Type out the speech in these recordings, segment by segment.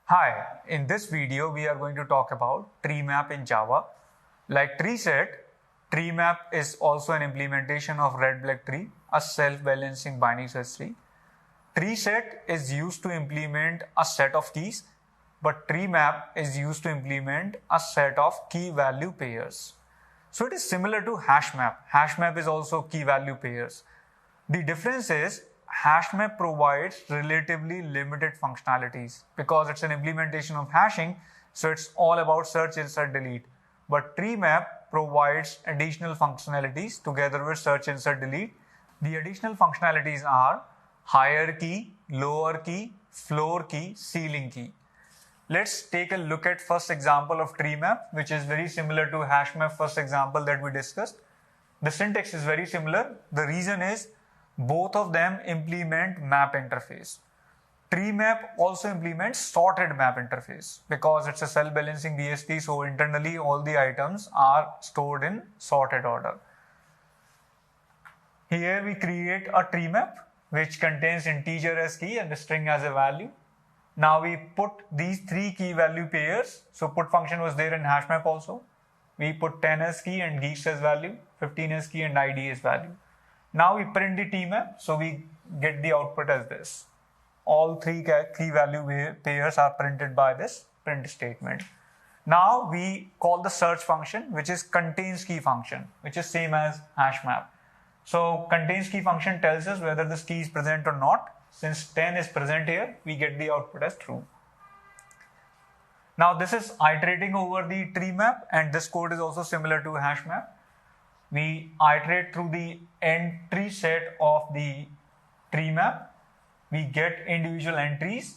Hi, in this video we are going to talk about tree map in Java. Like tree set, tree map is also an implementation of red-black tree, a self-balancing binary search tree. Tree set is used to implement a set of keys, but tree map is used to implement a set of key value pairs. So it is similar to hash map. Hash map is also key value pairs. The difference is hash map provides relatively limited functionalities because it's an implementation of hashing, so it's all about search, insert, delete. But tree map provides additional functionalities together with search, insert, delete. The additional functionalities are hierarchy, lower key, floor key, ceiling key. Let's take a look at first example of tree map, which is very similar to hash map first example that we discussed. The syntax is very similar. The reason is both of them implement map interface. Tree map also implements sorted map interface because it's a self-balancing BST, so internally all the items are stored in sorted order. Here we create a tree map which contains integer as key and the string as a value. Now we put these three key value pairs. So put function was there in hash map also. We put 10 as key and geeks as value, 15 as key and ID as value. Now we print the tree map, so we get the output as this. All three key value pairs are printed by this print statement. Now we call the search function, which is contains key function, which is same as hash map. So contains key function tells us whether this key is present or not. Since 10 is present here, we get the output as true. Now this is iterating over the tree map, and this code is also similar to hash map. We iterate through the entry set of the tree map. We get individual entries,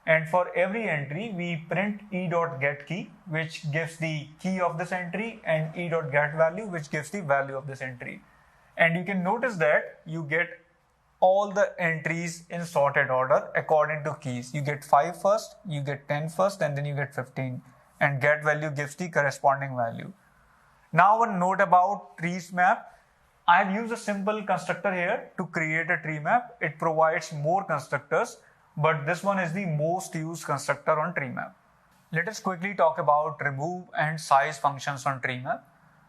and for every entry we print e.getKey, which gives the key of this entry, and e.getValue, which gives the value of this entry. And you can notice that you get all the entries in sorted order according to keys. You get 5 first, you get 10 first, and then you get 15. And get value gives the corresponding value. Now one note about trees map. I have used a simple constructor here to create a tree map. It provides more constructors, but this one is the most used constructor on tree map. Let us quickly talk about remove and size functions on tree map.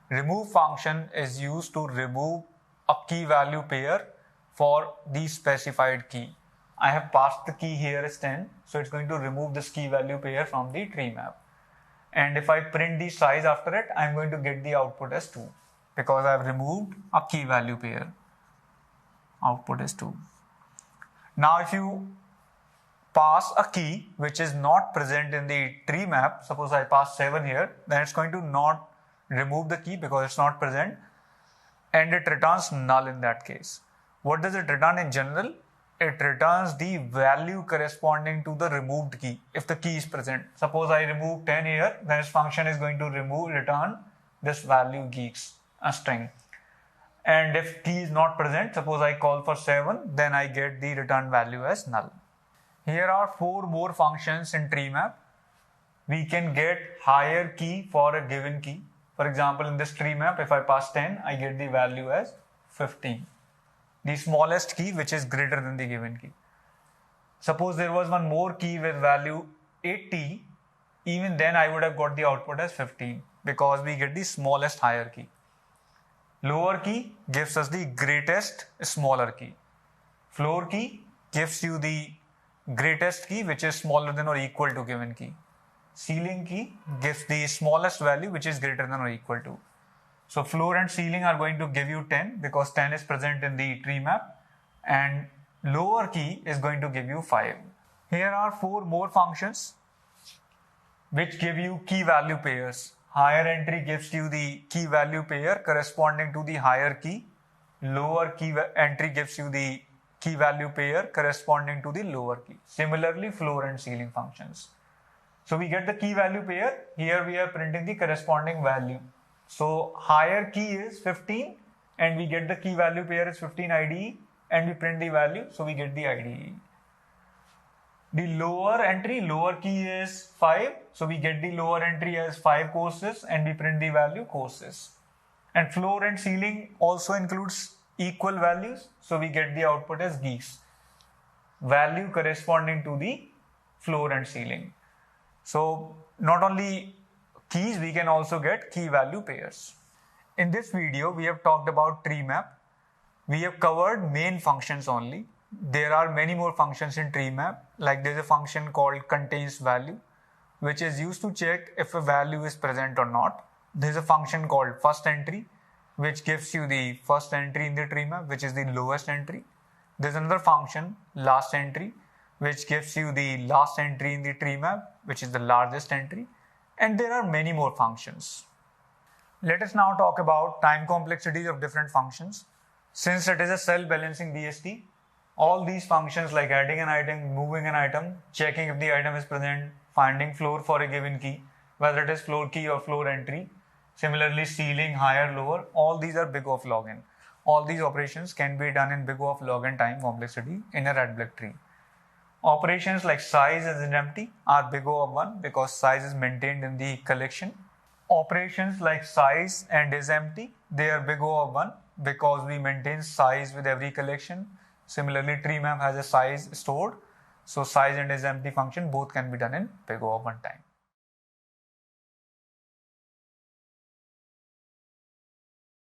Remove function is used to remove a key value pair for the specified key. I have passed the key here as 10, so it's going to remove this key value pair from the tree map. And if I print the size after it, I'm going to get the output as 2 because I've removed a key value pair. Output is 2. Now if you pass a key which is not present in the tree map, suppose I pass 7 here, then it's going to not remove the key because it's not present, and it returns null in that case. What does it return in general? It returns the value corresponding to the removed key if the key is present. Suppose I remove 10 here, then this function is going to return this value geeks, a string. And if key is not present, suppose I call for 7, then I get the return value as null. Here are 4 more functions in tree map. We can get higher key for a given key. For example, in this tree map, if I pass 10, I get the value as 15. The smallest key which is greater than the given key. Suppose there was one more key with value 80, even then I would have got the output as 15 because we get the smallest higher key. Lower key gives us the greatest smaller key. Floor key gives you the greatest key which is smaller than or equal to given key. Ceiling key gives the smallest value which is greater than or equal to. So floor and ceiling are going to give you 10 because 10 is present in the tree map, and lower key is going to give you 5. Here are 4 more functions which give you key value pairs. Higher entry gives you the key value pair corresponding to the higher key. Lower key entry gives you the key value pair corresponding to the lower key. Similarly, floor and ceiling functions. So we get the key value pair. Here we are printing the corresponding value. So higher key is 15 and we get the key value pair is 15 IDE and we print the value, so we get the IDE. The lower entry, lower key is 5, so we get the lower entry as 5 courses and we print the value courses. And floor and ceiling also includes equal values, so we get the output as geeks. Value corresponding to the floor and ceiling. So not only keys, we can also get key value pairs. In this video, we have talked about tree map. We have covered main functions only. There are many more functions in tree map, like there's a function called contains value, which is used to check if a value is present or not. There's a function called first entry, which gives you the first entry in the tree map, which is the lowest entry. There's another function, last entry, which gives you the last entry in the tree map, which is the largest entry. And there are many more functions. Let us now talk about time complexities of different functions. Since it is a self-balancing BST, all these functions like adding an item, moving an item, checking if the item is present, finding floor for a given key, whether it is floor key or floor entry, similarly ceiling, higher, lower, all these are big O of log n. All these operations can be done in big O of log n time complexity in a red-black tree. Operations like size and empty are big O of 1 because size is maintained in the collection. Operations like size and is empty, they are big O of 1 because we maintain size with every collection. Similarly, tree map has a size stored. So size and is empty function both can be done in big O of 1 time.